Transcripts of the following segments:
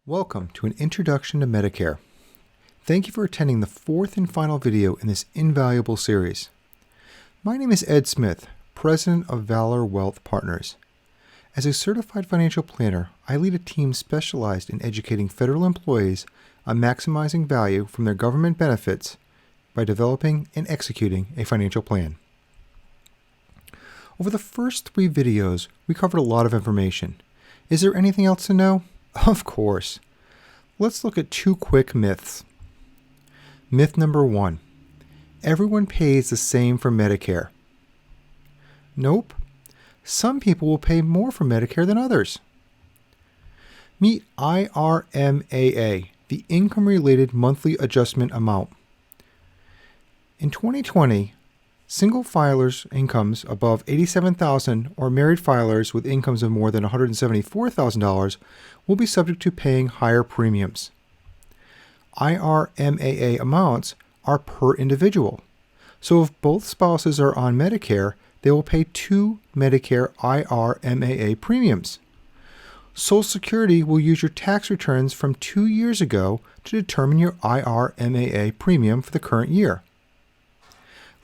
Welcome to an introduction to Medicare. Thank you for attending the fourth and final video in this invaluable series. My name is Ed Smith, President of Valor Wealth Partners. As a certified financial planner, I lead a team specialized in educating federal employees on maximizing value from their government benefits by developing and executing a financial plan. Over the first three videos, we covered a lot of information. Is there anything else to know? Of course. Let's look at two quick myths. Myth number 1. Everyone pays the same for Medicare. Nope. Some people will pay more for Medicare than others. Meet IRMAA, the Income-Related Monthly Adjustment Amount. In 2020, single filers' incomes above $87,000 or married filers with incomes of more than $174,000 will be subject to paying higher premiums. IRMAA amounts are per individual, so if both spouses are on Medicare, they will pay two Medicare IRMAA premiums. Social Security will use your tax returns from 2 years ago to determine your IRMAA premium for the current year.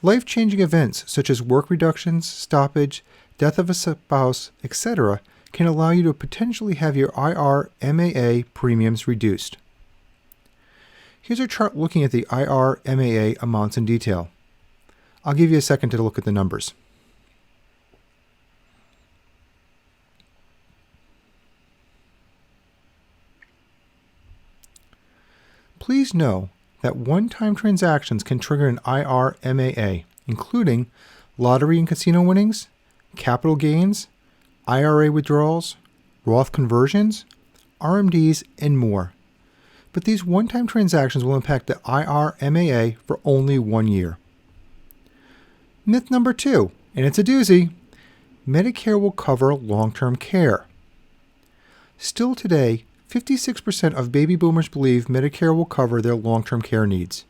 Life-changing events such as work reductions, stoppage, death of a spouse, etc. can allow you to potentially have your IRMAA premiums reduced. Here's a chart looking at the IRMAA amounts in detail. I'll give you a second to look at the numbers. Please know that one-time transactions can trigger an IRMAA, including lottery and casino winnings, capital gains, IRA withdrawals, Roth conversions, RMDs, and more. But these one-time transactions will impact the IRMAA for only 1 year. Myth number 2, and it's a doozy, Medicare will cover long-term care. Still today, 56% of baby boomers believe Medicare will cover their long-term care needs.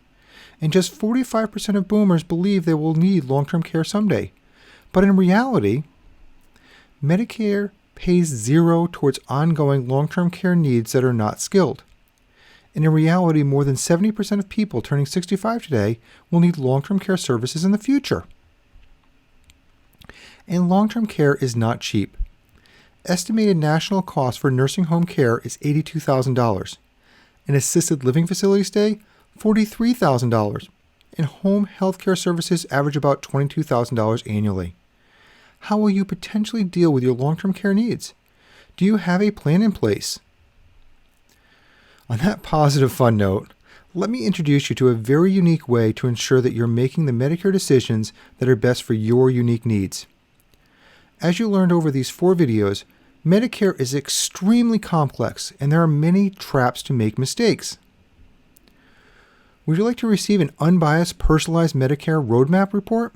And just 45% of boomers believe they will need long-term care someday. But in reality, Medicare pays zero towards ongoing long-term care needs that are not skilled. And in reality, more than 70% of people turning 65 today will need long-term care services in the future. And long-term care is not cheap. Estimated national cost for nursing home care is $82,000. An assisted living facility stay, $43,000. And home health care services average about $22,000 annually. How will you potentially deal with your long-term care needs? Do you have a plan in place? On that positive fun note, let me introduce you to a very unique way to ensure that you're making the Medicare decisions that are best for your unique needs. As you learned over these 4 videos, Medicare is extremely complex and there are many traps to make mistakes. Would you like to receive an unbiased, personalized Medicare roadmap report?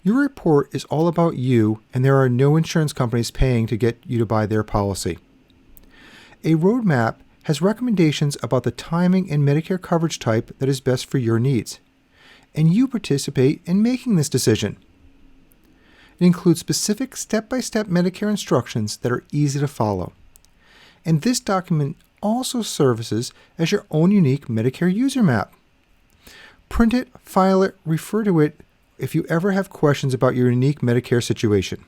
Your report is all about you and there are no insurance companies paying to get you to buy their policy. A roadmap has recommendations about the timing and Medicare coverage type that is best for your needs, and you participate in making this decision. It includes specific step-by-step Medicare instructions that are easy to follow. And this document also serves as your own unique Medicare user map. Print it, file it, refer to it if you ever have questions about your unique Medicare situation.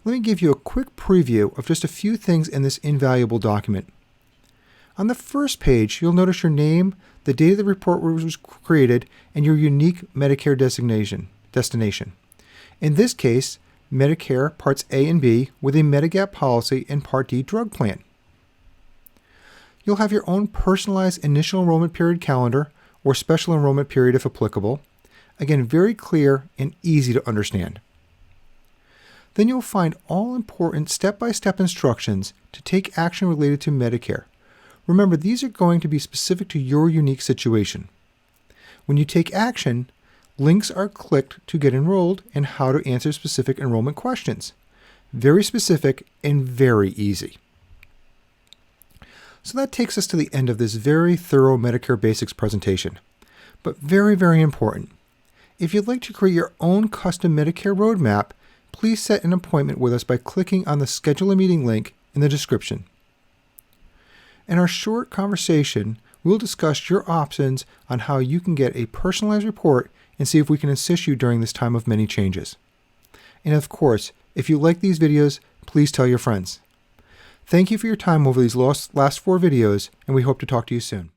Let me give you a quick preview of just a few things in this invaluable document. On the first page, you'll notice your name, the date of the report was created, and your unique Medicare destination. In this case, Medicare Parts A and B with a Medigap policy and Part D drug plan. You'll have your own personalized initial enrollment period calendar or special enrollment period if applicable. Again, very clear and easy to understand. Then you'll find all important step-by-step instructions to take action related to Medicare. Remember, these are going to be specific to your unique situation. When you take action, links are clicked to get enrolled and how to answer specific enrollment questions. Very specific and very easy. So that takes us to the end of this very thorough Medicare Basics presentation. But very, very important. If you'd like to create your own custom Medicare roadmap, please set an appointment with us by clicking on the Schedule a Meeting link in the description. In our short conversation, we'll discuss your options on how you can get a personalized report and see if we can assist you during this time of many changes. And of course, if you like these videos, please tell your friends. Thank you for your time over these last 4 videos, and we hope to talk to you soon.